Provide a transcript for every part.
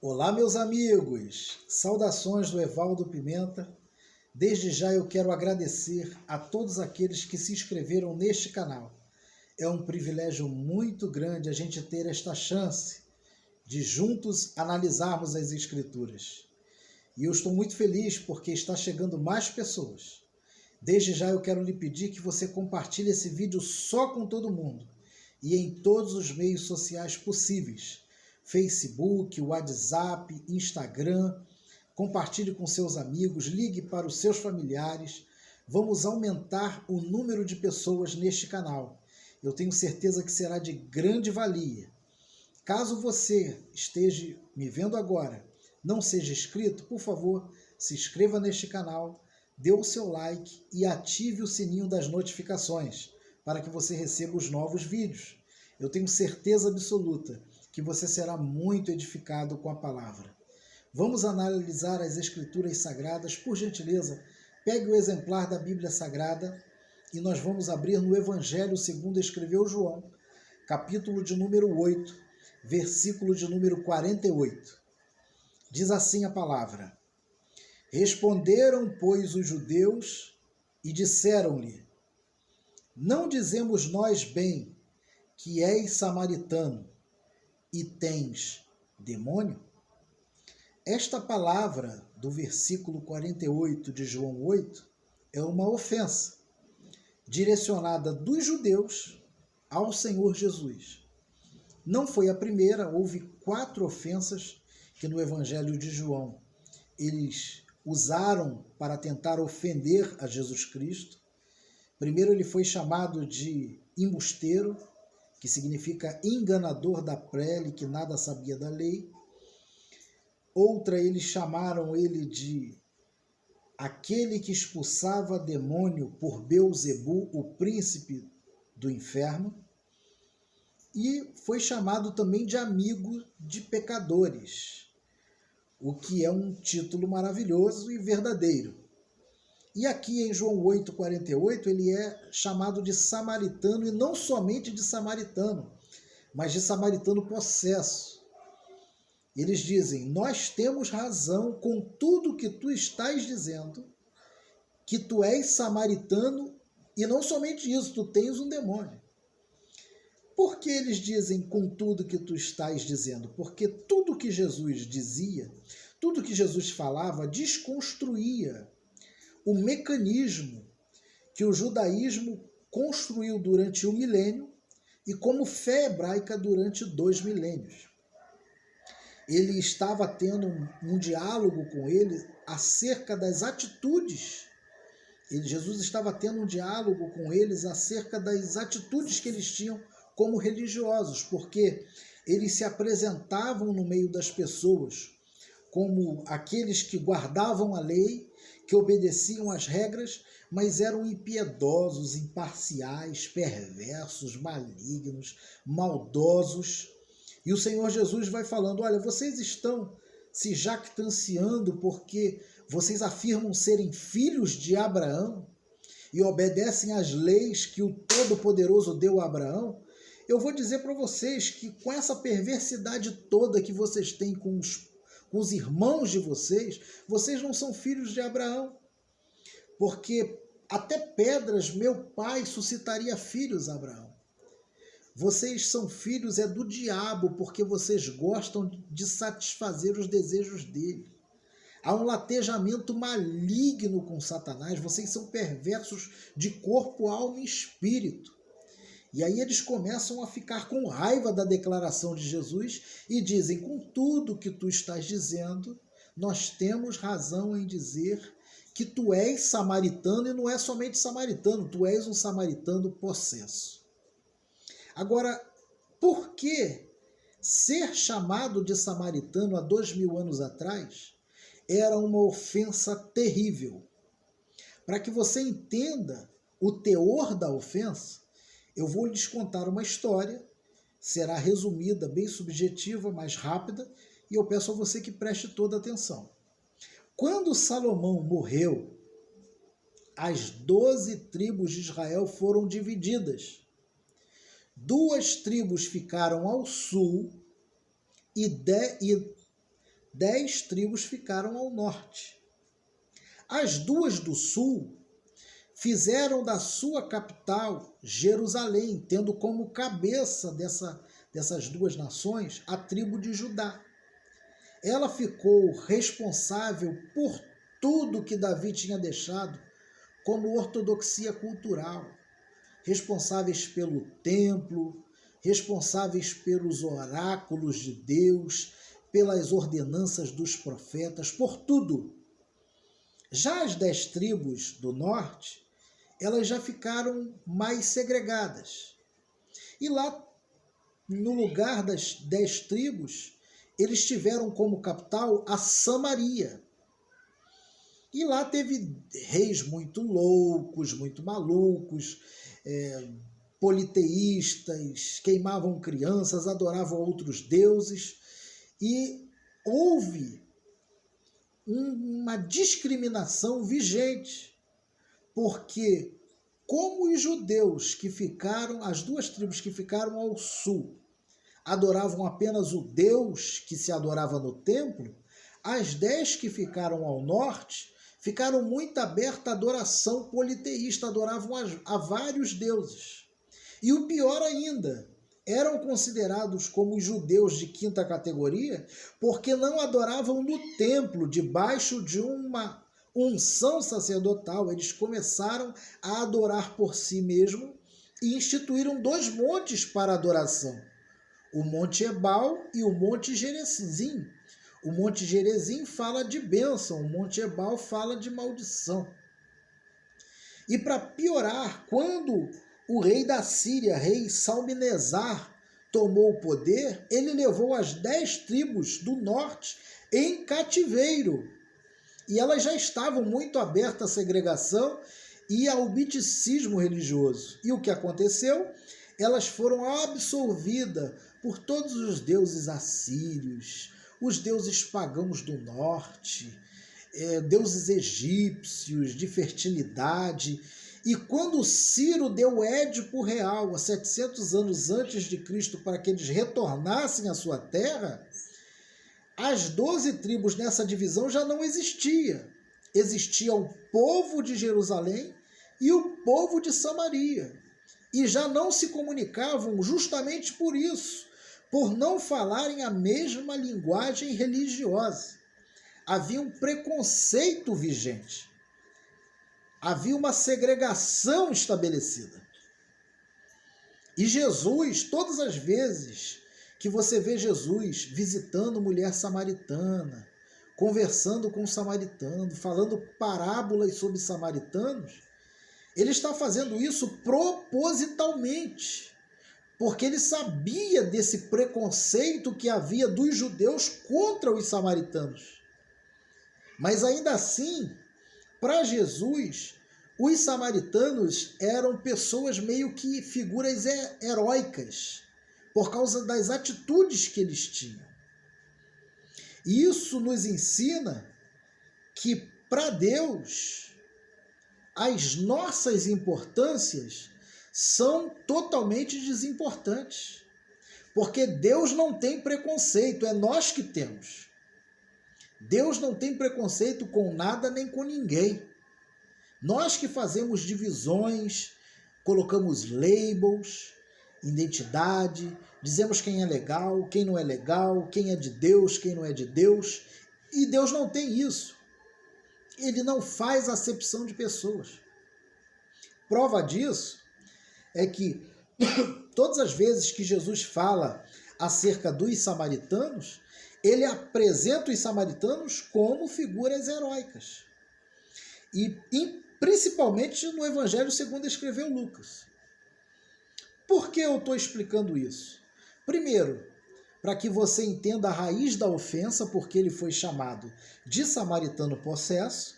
Olá, meus amigos! Saudações do Evaldo Pimenta. Desde já eu quero agradecer a todos aqueles que se inscreveram neste canal. É um privilégio muito grande a gente ter esta chance de juntos analisarmos as Escrituras. E eu estou muito feliz porque está chegando mais pessoas. Desde já eu quero lhe pedir que você compartilhe esse vídeo só com todo mundo e em todos os meios sociais possíveis. Facebook, WhatsApp, Instagram. Compartilhe com seus amigos, ligue para os seus familiares. Vamos aumentar o número de pessoas neste canal. Eu tenho certeza que será de grande valia. Caso você esteja me vendo agora, não seja inscrito, por favor, se inscreva neste canal, dê o seu like e ative o sininho das notificações para que você receba os novos vídeos. Eu tenho certeza absoluta que você será muito edificado com a palavra. Vamos analisar as Escrituras Sagradas. Por gentileza, pegue o exemplar da Bíblia Sagrada e nós vamos abrir no Evangelho segundo escreveu João, capítulo de número 8, versículo de número 48. Diz assim a palavra: Responderam, pois, os judeus e disseram-lhe: Não dizemos nós bem que és samaritano e tens demônio? Esta palavra do versículo 48 de João 8 é uma ofensa direcionada dos judeus ao Senhor Jesus. Não foi a primeira, houve 4 ofensas que no Evangelho de João eles usaram para tentar ofender a Jesus Cristo. Primeiro ele foi chamado de embusteiro, que significa enganador da prole, que nada sabia da lei. Outra, eles chamaram ele de aquele que expulsava demônio por Beelzebu, o príncipe do inferno. E foi chamado também de amigo de pecadores, o que é um título maravilhoso e verdadeiro. E aqui em João 8,48 ele é chamado de samaritano, e não somente de samaritano, mas de samaritano possesso. Eles dizem: nós temos razão com tudo que tu estás dizendo, que tu és samaritano, e não somente isso, tu tens um demônio. Por que eles dizem com tudo que tu estás dizendo? Porque tudo que Jesus dizia, tudo que Jesus falava, desconstruía o mecanismo que o judaísmo construiu durante um milênio e como fé hebraica durante 2 milênios. Ele estava tendo um diálogo com ele acerca das atitudes. Jesus estava tendo um diálogo com eles acerca das atitudes que eles tinham como religiosos, porque eles se apresentavam no meio das pessoas como aqueles que guardavam a lei, que obedeciam às regras, mas eram impiedosos, imparciais, perversos, malignos, maldosos. E o Senhor Jesus vai falando: olha, vocês estão se jactanciando porque vocês afirmam serem filhos de Abraão e obedecem às leis que o Todo-Poderoso deu a Abraão. Eu vou dizer para vocês que com essa perversidade toda que vocês têm com os irmãos de vocês, vocês não são filhos de Abraão. Porque até pedras meu pai suscitaria filhos a Abraão. Vocês são filhos do diabo, porque vocês gostam de satisfazer os desejos dele. Há um latejamento maligno com Satanás, vocês são perversos de corpo, alma e espírito. E aí eles começam a ficar com raiva da declaração de Jesus e dizem: com tudo que tu estás dizendo, nós temos razão em dizer que tu és samaritano, e não é somente samaritano, tu és um samaritano possesso. Agora, por que ser chamado de samaritano há 2000 anos atrás era uma ofensa terrível? Para que você entenda o teor da ofensa, eu vou lhes contar uma história, será resumida, bem subjetiva, mais rápida, e eu peço a você que preste toda atenção. Quando Salomão morreu, as 12 tribos de Israel foram divididas. 2 tribos ficaram ao sul e 10 tribos ficaram ao norte. As 2 do sul fizeram da sua capital Jerusalém, tendo como cabeça dessas 2 nações a tribo de Judá. Ela ficou responsável por tudo que Davi tinha deixado como ortodoxia cultural, responsáveis pelo templo, responsáveis pelos oráculos de Deus, pelas ordenanças dos profetas, por tudo. Já as 10 tribos do norte, elas já ficaram mais segregadas. E lá, no lugar das 10 tribos, eles tiveram como capital a Samaria. E lá teve reis muito loucos, muito malucos, politeístas, queimavam crianças, adoravam outros deuses. E houve uma discriminação vigente, porque como os judeus que ficaram, as 2 tribos que ficaram ao sul, adoravam apenas o Deus que se adorava no templo, as 10 que ficaram ao norte ficaram muito abertas à adoração politeísta, adoravam a vários deuses. E o pior ainda, eram considerados como judeus de 5ª categoria porque não adoravam no templo, debaixo de uma unção sacerdotal. Eles começaram a adorar por si mesmos e instituíram 2 montes para adoração: o Monte Ebal e o Monte Gerizim. O Monte Gerizim fala de bênção, o Monte Ebal fala de maldição. E para piorar, quando o rei da Síria, rei Salmanezar, tomou o poder, ele levou as 10 tribos do norte em cativeiro. E elas já estavam muito abertas à segregação e ao misticismo religioso. E o que aconteceu? Elas foram absorvidas por todos os deuses assírios, os deuses pagãos do norte, deuses egípcios de fertilidade. E quando Ciro deu Édipo Real, há 700 anos antes de Cristo, para que eles retornassem à sua terra, as 12 tribos nessa divisão já não existia. Existia o povo de Jerusalém e o povo de Samaria. E já não se comunicavam justamente por isso, por não falarem a mesma linguagem religiosa. Havia um preconceito vigente. Havia uma segregação estabelecida. E Jesus, todas as vezes que você vê Jesus visitando mulher samaritana, conversando com o samaritano, falando parábolas sobre samaritanos, ele está fazendo isso propositalmente, porque ele sabia desse preconceito que havia dos judeus contra os samaritanos. Mas ainda assim, para Jesus, os samaritanos eram pessoas meio que figuras heróicas, por causa das atitudes que eles tinham. E isso nos ensina que, para Deus, as nossas importâncias são totalmente desimportantes. Porque Deus não tem preconceito, é nós que temos. Deus não tem preconceito com nada nem com ninguém. Nós que fazemos divisões, colocamos labels, identidade, dizemos quem é legal, quem não é legal, quem é de Deus, quem não é de Deus. E Deus não tem isso. Ele não faz acepção de pessoas. Prova disso é que todas as vezes que Jesus fala acerca dos samaritanos, ele apresenta os samaritanos como figuras heróicas. E principalmente no Evangelho segundo escreveu Lucas. Por que eu estou explicando isso? Primeiro, para que você entenda a raiz da ofensa, porque ele foi chamado de samaritano possesso.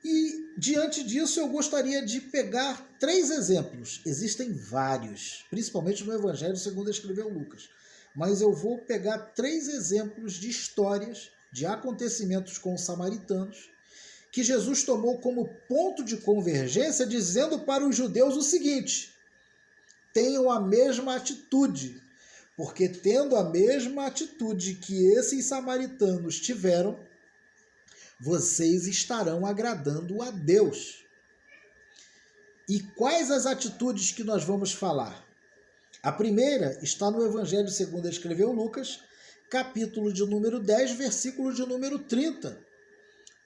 E, diante disso, eu gostaria de pegar 3 exemplos. Existem vários, principalmente no Evangelho segundo escreveu Lucas. Mas eu vou pegar 3 exemplos de histórias, de acontecimentos com os samaritanos, que Jesus tomou como ponto de convergência, dizendo para os judeus o seguinte: tenham a mesma atitude, porque tendo a mesma atitude que esses samaritanos tiveram, vocês estarão agradando a Deus. E quais as atitudes que nós vamos falar? A primeira está no Evangelho segundo escreveu Lucas, capítulo de número 10, versículo de número 30.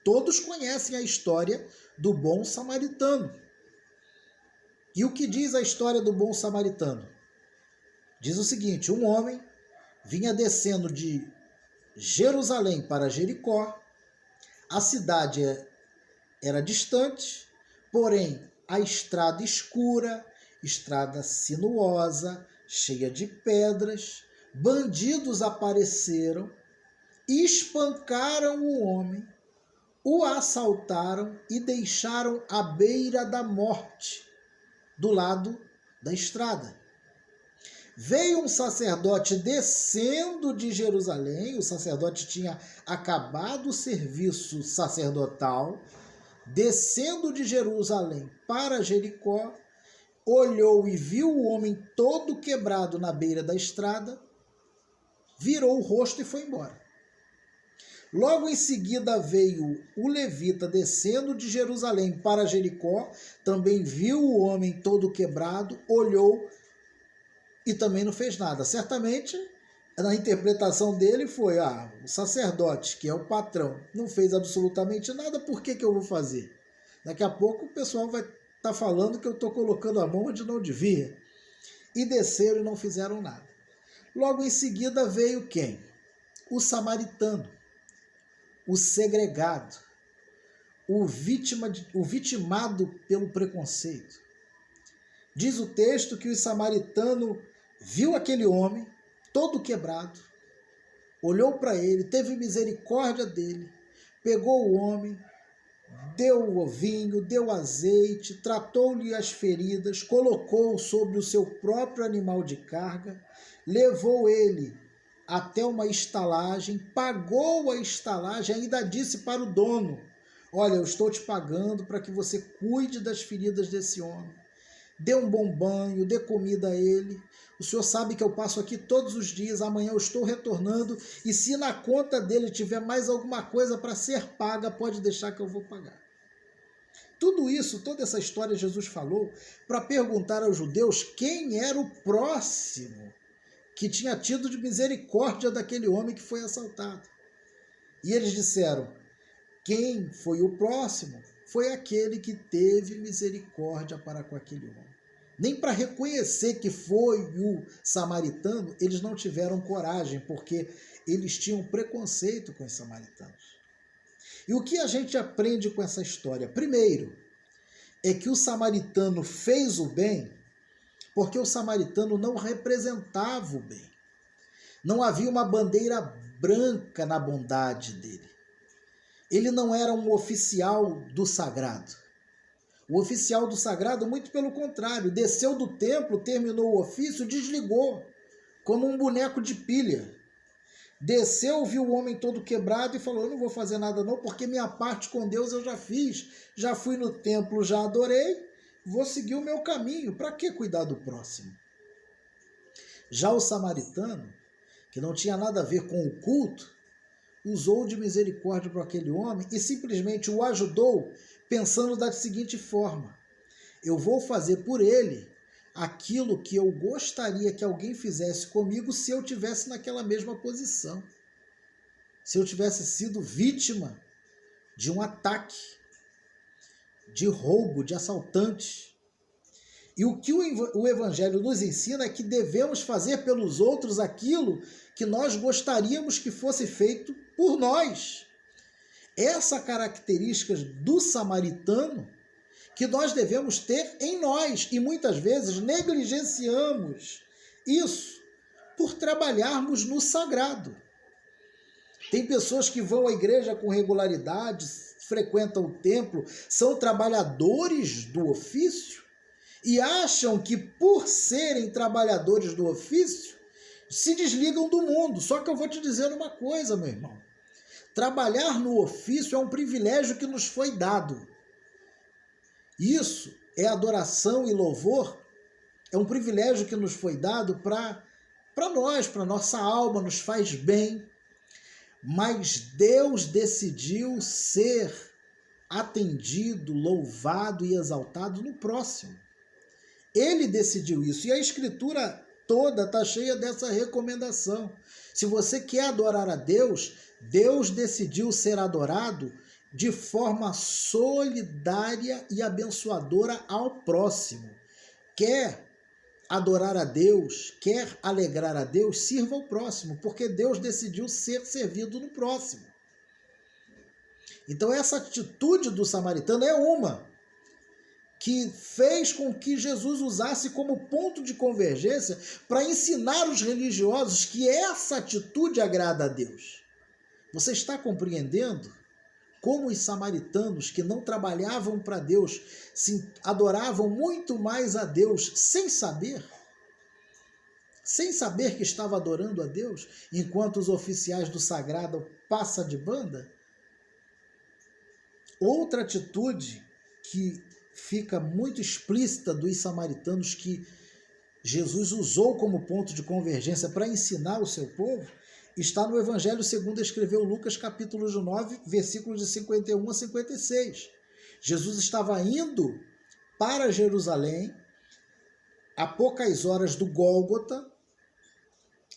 Todos conhecem a história do bom samaritano. E o que diz a história do bom samaritano? Diz o seguinte: um homem vinha descendo de Jerusalém para Jericó. A cidade era distante, porém a estrada escura, estrada sinuosa, cheia de pedras. Bandidos apareceram, espancaram o homem, o assaltaram e deixaram à beira da morte, do lado da estrada. Veio um sacerdote descendo de Jerusalém, o sacerdote tinha acabado o serviço sacerdotal, descendo de Jerusalém para Jericó, olhou e viu o homem todo quebrado na beira da estrada, virou o rosto e foi embora. Logo em seguida veio o levita descendo de Jerusalém para Jericó, também viu o homem todo quebrado, olhou e também não fez nada. Certamente, na interpretação dele foi, o sacerdote, que é o patrão, não fez absolutamente nada, por que eu vou fazer? Daqui a pouco o pessoal vai estar falando que eu estou colocando a mão onde não devia. E desceram e não fizeram nada. Logo em seguida veio quem? O samaritano, o segregado, o vitimado pelo preconceito. Diz o texto que o samaritano viu aquele homem todo quebrado, olhou para ele, teve misericórdia dele, pegou o homem, deu o vinho, deu azeite, tratou-lhe as feridas, colocou sobre o seu próprio animal de carga, levou ele até uma estalagem, pagou a estalagem, ainda disse para o dono: olha, eu estou te pagando para que você cuide das feridas desse homem. Dê um bom banho, dê comida a ele. O senhor sabe que eu passo aqui todos os dias, amanhã eu estou retornando, e se na conta dele tiver mais alguma coisa para ser paga, pode deixar que eu vou pagar. Tudo isso, toda essa história Jesus falou para perguntar aos judeus quem era o próximo que tinha tido de misericórdia daquele homem que foi assaltado. E eles disseram: quem foi o próximo? Foi aquele que teve misericórdia para com aquele homem. Nem para reconhecer que foi o samaritano, eles não tiveram coragem, porque eles tinham preconceito com os samaritanos. E o que a gente aprende com essa história? Primeiro, é que o samaritano fez o bem porque o samaritano não representava o bem. Não havia uma bandeira branca na bondade dele. Ele não era um oficial do sagrado. O oficial do sagrado, muito pelo contrário, desceu do templo, terminou o ofício, desligou, como um boneco de pilha. Desceu, viu o homem todo quebrado e falou: eu não vou fazer nada não, porque minha parte com Deus eu já fiz. Já fui no templo, já adorei, vou seguir o meu caminho. Para que cuidar do próximo? Já o samaritano, que não tinha nada a ver com o culto, usou de misericórdia para aquele homem e simplesmente o ajudou, pensando da seguinte forma: eu vou fazer por ele aquilo que eu gostaria que alguém fizesse comigo se eu tivesse naquela mesma posição. Se eu tivesse sido vítima de um ataque, de roubo, de assaltante. E o que o Evangelho nos ensina é que devemos fazer pelos outros aquilo que nós gostaríamos que fosse feito por nós. Essa característica do samaritano que nós devemos ter em nós e muitas vezes negligenciamos isso por trabalharmos no sagrado. Tem pessoas que vão à igreja com regularidade, frequentam o templo, são trabalhadores do ofício e acham que por serem trabalhadores do ofício se desligam do mundo. Só que eu vou te dizer uma coisa, meu irmão. Trabalhar no ofício é um privilégio que nos foi dado. Isso é adoração e louvor, é um privilégio que nos foi dado para para nós, para nossa alma, nos faz bem. Mas Deus decidiu ser atendido, louvado e exaltado no próximo. Ele decidiu isso. E a Escritura toda está cheia dessa recomendação. Se você quer adorar a Deus, Deus decidiu ser adorado de forma solidária e abençoadora ao próximo. Quer adorar a Deus, quer alegrar a Deus, sirva ao próximo, porque Deus decidiu ser servido no próximo. Então essa atitude do samaritano é uma que fez com que Jesus usasse como ponto de convergência para ensinar os religiosos que essa atitude agrada a Deus. Você está compreendendo como os samaritanos que não trabalhavam para Deus se adoravam muito mais a Deus sem saber que estava adorando a Deus, enquanto os oficiais do sagrado passam de banda? Outra atitude que fica muito explícita dos samaritanos que Jesus usou como ponto de convergência para ensinar o seu povo, está no Evangelho segundo escreveu Lucas, capítulo 9, versículos de 51 a 56. Jesus estava indo para Jerusalém a poucas horas do Gólgota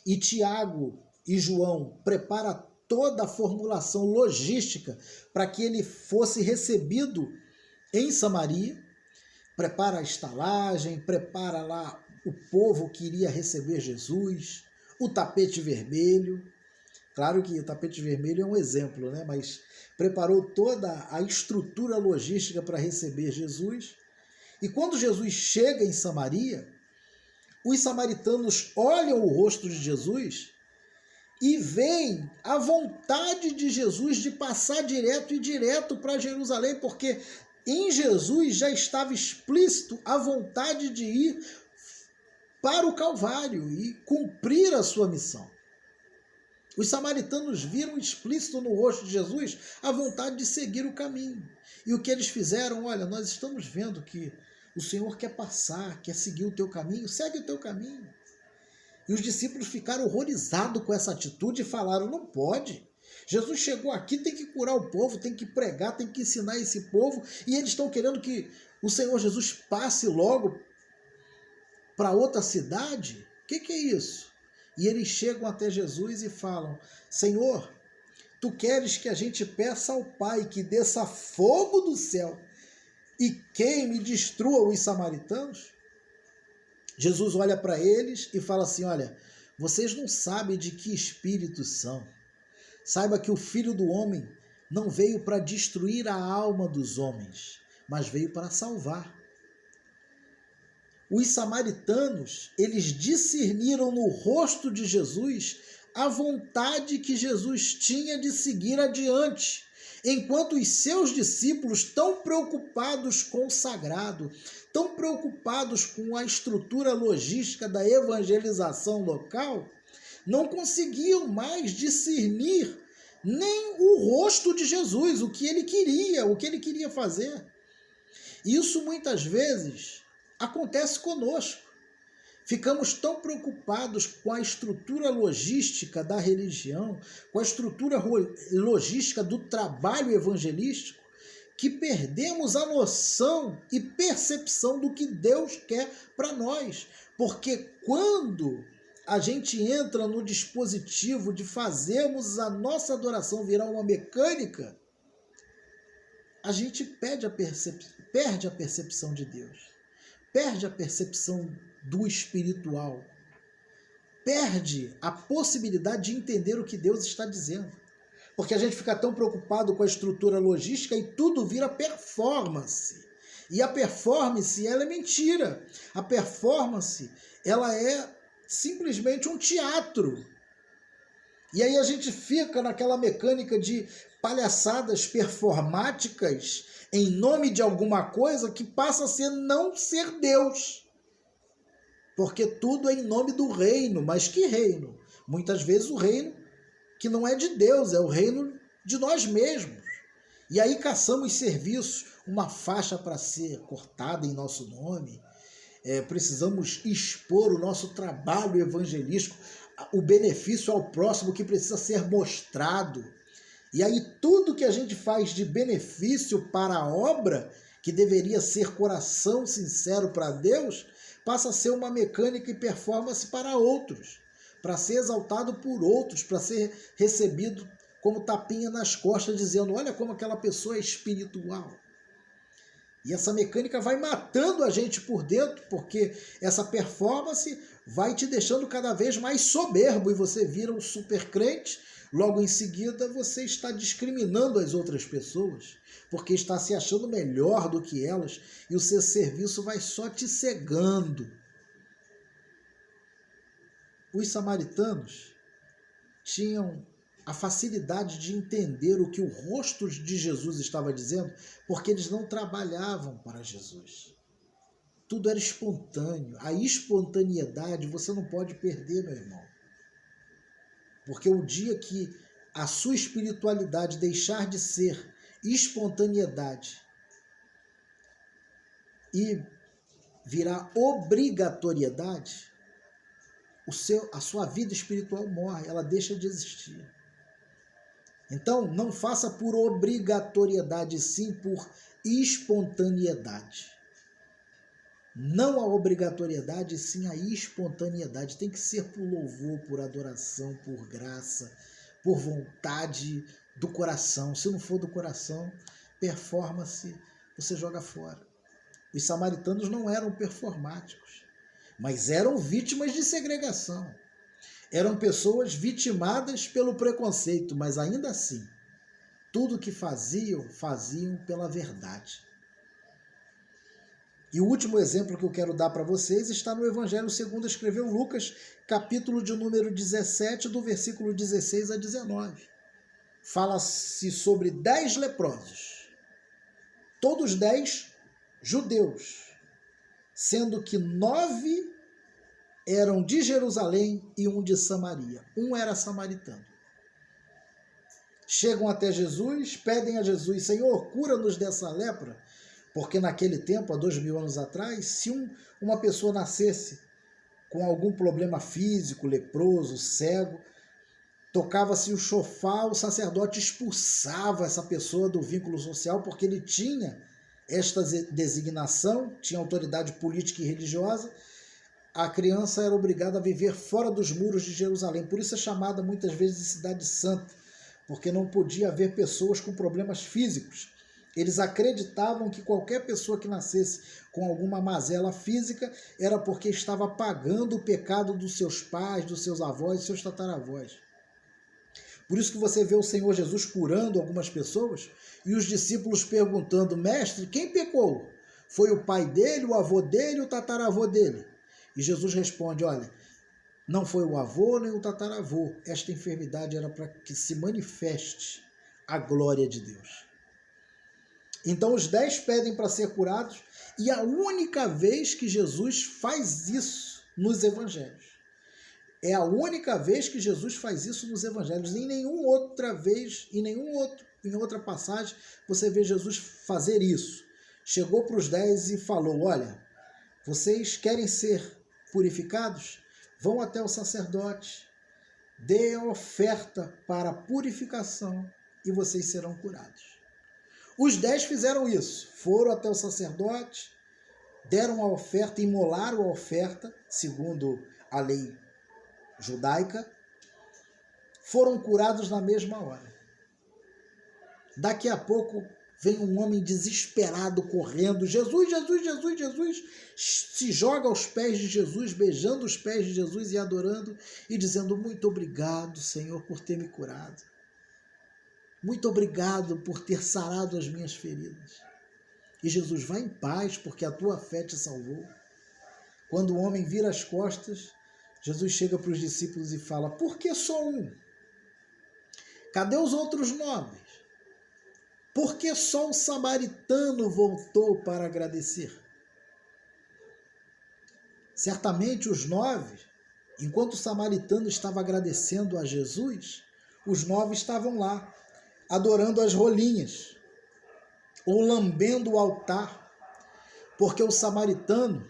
e Tiago e João preparam toda a formulação logística para que ele fosse recebido em Samaria, prepara a estalagem, prepara lá o povo que iria receber Jesus, o tapete vermelho. Claro que o tapete vermelho é um exemplo, né? Mas preparou toda a estrutura logística para receber Jesus. E quando Jesus chega em Samaria, os samaritanos olham o rosto de Jesus e veem a vontade de Jesus de passar direto para Jerusalém, porque em Jesus já estava explícito a vontade de ir para o Calvário e cumprir a sua missão. Os samaritanos viram explícito no rosto de Jesus a vontade de seguir o caminho. E o que eles fizeram? Olha, nós estamos vendo que o Senhor quer passar, quer seguir o teu caminho, segue o teu caminho. E os discípulos ficaram horrorizados com essa atitude e falaram, não pode. Jesus chegou aqui, tem que curar o povo, tem que pregar, tem que ensinar esse povo, e eles estão querendo que o Senhor Jesus passe logo para outra cidade? O que é isso? E eles chegam até Jesus e falam, Senhor, tu queres que a gente peça ao Pai que desça fogo do céu e queime e destrua os samaritanos? Jesus olha para eles e fala assim, olha, vocês não sabem de que espírito são. Saiba que o Filho do Homem não veio para destruir a alma dos homens, mas veio para salvar. Os samaritanos, eles discerniram no rosto de Jesus a vontade que Jesus tinha de seguir adiante, enquanto os seus discípulos, tão preocupados com o sagrado, tão preocupados com a estrutura logística da evangelização local, não conseguiam mais discernir nem o rosto de Jesus, o que ele queria fazer. Isso muitas vezes acontece conosco. Ficamos tão preocupados com a estrutura logística da religião, com a estrutura logística do trabalho evangelístico, que perdemos a noção e percepção do que Deus quer para nós. Porque quando a gente entra no dispositivo de fazermos a nossa adoração virar uma mecânica, a gente perde a percepção de Deus, perde a percepção do espiritual, perde a possibilidade de entender o que Deus está dizendo. Porque a gente fica tão preocupado com a estrutura logística e tudo vira performance. E a performance, ela é mentira. A performance, ela é simplesmente um teatro. E aí a gente fica naquela mecânica de palhaçadas performáticas em nome de alguma coisa que passa a ser não ser Deus. Porque tudo é em nome do reino. Mas que reino? Muitas vezes o reino que não é de Deus, é o reino de nós mesmos. E aí caçamos serviços, uma faixa para ser cortada em nosso nome, precisamos expor o nosso trabalho evangelístico, o benefício ao próximo que precisa ser mostrado. E aí tudo que a gente faz de benefício para a obra, que deveria ser coração sincero para Deus, passa a ser uma mecânica e performance para outros, para ser exaltado por outros, para ser recebido como tapinha nas costas, dizendo, olha como aquela pessoa é espiritual. E essa mecânica vai matando a gente por dentro, porque essa performance vai te deixando cada vez mais soberbo e você vira um super crente. Logo em seguida, você está discriminando as outras pessoas, porque está se achando melhor do que elas e o seu serviço vai só te cegando. Os samaritanos tinham a facilidade de entender o que o rosto de Jesus estava dizendo, porque eles não trabalhavam para Jesus. Tudo era espontâneo. A espontaneidade você não pode perder, meu irmão. Porque o dia que a sua espiritualidade deixar de ser espontaneidade e virar obrigatoriedade, a sua vida espiritual morre, ela deixa de existir. Então, não faça por obrigatoriedade, sim por espontaneidade. Não a obrigatoriedade, sim a espontaneidade. Tem que ser por louvor, por adoração, por graça, por vontade do coração. Se não for do coração, performance, você joga fora. Os samaritanos não eram performáticos, mas eram vítimas de segregação. Eram pessoas vitimadas pelo preconceito, mas ainda assim, tudo que faziam pela verdade. E o último exemplo que eu quero dar para vocês está no Evangelho segundo escreveu Lucas, capítulo de número 17, do versículo 16 a 19. Fala-se sobre 10 leprosos, todos 10 judeus, sendo que 9 eram de Jerusalém e 1 de Samaria. Um era samaritano. Chegam até Jesus, pedem a Jesus, Senhor, cura-nos dessa lepra, porque naquele tempo, há 2000 anos atrás, se uma pessoa nascesse com algum problema físico, leproso, cego, tocava-se o chofar, o sacerdote expulsava essa pessoa do vínculo social, porque ele tinha esta designação, tinha autoridade política e religiosa. A criança era obrigada a viver fora dos muros de Jerusalém. Por isso é chamada muitas vezes de cidade santa, porque não podia haver pessoas com problemas físicos. Eles acreditavam que qualquer pessoa que nascesse com alguma mazela física era porque estava pagando o pecado dos seus pais, dos seus avós, dos seus tataravós. Por isso que você vê o Senhor Jesus curando algumas pessoas e os discípulos perguntando, mestre, quem pecou? Foi o pai dele, o avô dele, o tataravô dele? E Jesus responde, olha, não foi o avô nem o tataravô. Esta enfermidade era para que se manifeste a glória de Deus. Então os 10 pedem para ser curados e a única vez que Jesus faz isso nos evangelhos. É a única vez que Jesus faz isso nos evangelhos. Em nenhuma outra vez, em outra passagem, você vê Jesus fazer isso. Chegou para os 10 e falou, olha, vocês querem ser purificados? Vão até o sacerdote, dê a oferta para a purificação e vocês serão curados. Os 10 fizeram isso, foram até o sacerdote, deram a oferta, imolaram a oferta, segundo a lei judaica, foram curados na mesma hora. Daqui a pouco vem um homem desesperado correndo, Jesus, Jesus, Jesus, Jesus, se joga aos pés de Jesus, beijando os pés de Jesus e adorando e dizendo, muito obrigado, Senhor, por ter me curado. Muito obrigado por ter sarado as minhas feridas. E Jesus, vai em paz, porque a tua fé te salvou. Quando o homem vira as costas, Jesus chega para os discípulos e fala, por que só um? Cadê os outros 9? Por que só o samaritano voltou para agradecer? Certamente os 9, enquanto o samaritano estava agradecendo a Jesus, os 9 estavam lá, adorando as rolinhas, ou lambendo o altar, porque o samaritano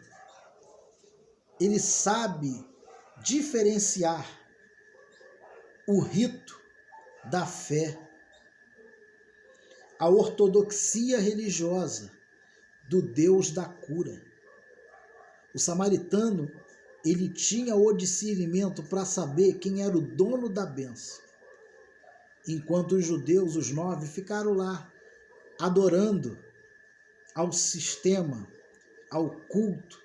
ele sabe diferenciar o rito da fé, a ortodoxia religiosa do Deus da cura. O samaritano, ele tinha o discernimento para saber quem era o dono da bênção, enquanto os judeus, os 9, ficaram lá adorando ao sistema, ao culto,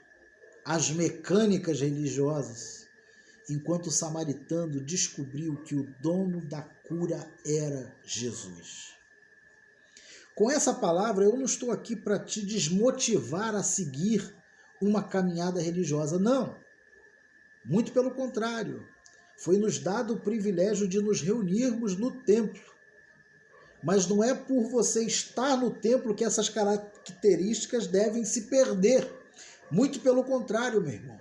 às mecânicas religiosas, enquanto o samaritano descobriu que o dono da cura era Jesus. Com essa palavra, eu não estou aqui para te desmotivar a seguir uma caminhada religiosa, não. Muito pelo contrário, foi nos dado o privilégio de nos reunirmos no templo. Mas não é por você estar no templo que essas características devem se perder. Muito pelo contrário, meu irmão.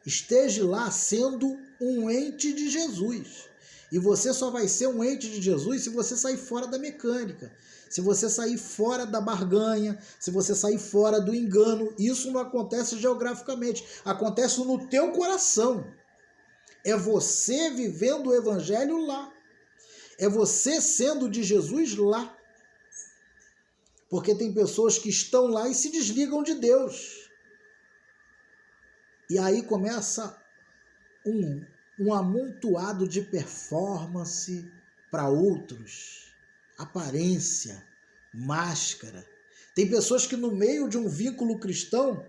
Esteja lá sendo um ente de Jesus. E você só vai ser um ente de Jesus se você sair fora da mecânica, se você sair fora da barganha, se você sair fora do engano. Isso não acontece geograficamente, acontece no teu coração. É você vivendo o evangelho lá. É você sendo de Jesus lá. Porque tem pessoas que estão lá e se desligam de Deus. E aí começa um amontoado de performance para outros, aparência, máscara. Tem pessoas que no meio de um vínculo cristão,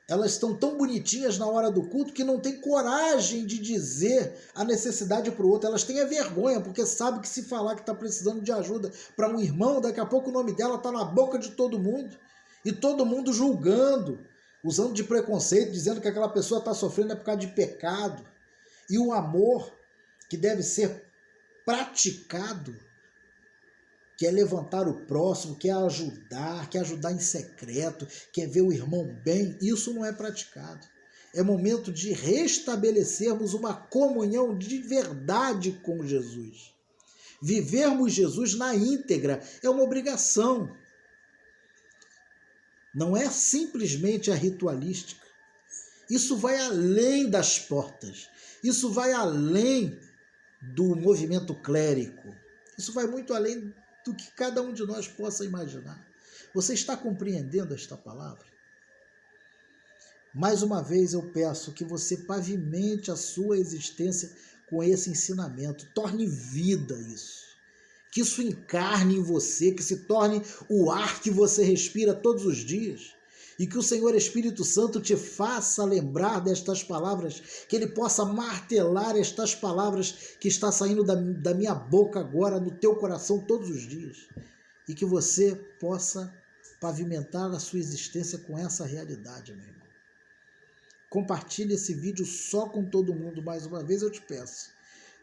elas estão tão bonitinhas na hora do culto que não tem coragem de dizer a necessidade para o outro. Elas têm a vergonha, porque sabe que se falar que está precisando de ajuda para um irmão, daqui a pouco o nome dela está na boca de todo mundo. E todo mundo julgando, usando de preconceito, dizendo que aquela pessoa está sofrendo é por causa de pecado. E o amor que deve ser praticado, que é levantar o próximo, que é ajudar em secreto, que é ver o irmão bem, isso não é praticado. É momento de restabelecermos uma comunhão de verdade com Jesus. Vivermos Jesus na íntegra é uma obrigação. Não é simplesmente a ritualística. Isso vai além das portas. Isso vai além do movimento clérico. Isso vai muito além do que cada um de nós possa imaginar. Você está compreendendo esta palavra? Mais uma vez eu peço que você pavimente a sua existência com esse ensinamento. Torne vida isso. Que isso encarne em você, que se torne o ar que você respira todos os dias. E que o Senhor Espírito Santo te faça lembrar destas palavras, que Ele possa martelar estas palavras que está saindo da minha boca agora, no teu coração todos os dias. E que você possa pavimentar a sua existência com essa realidade, meu irmão. Compartilhe esse vídeo só com todo mundo, mais uma vez eu te peço.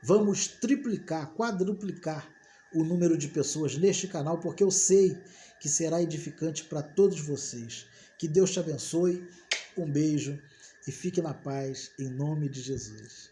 Vamos triplicar, quadruplicar o número de pessoas neste canal, porque eu sei que será edificante para todos vocês. Que Deus te abençoe, um beijo e fique na paz, em nome de Jesus.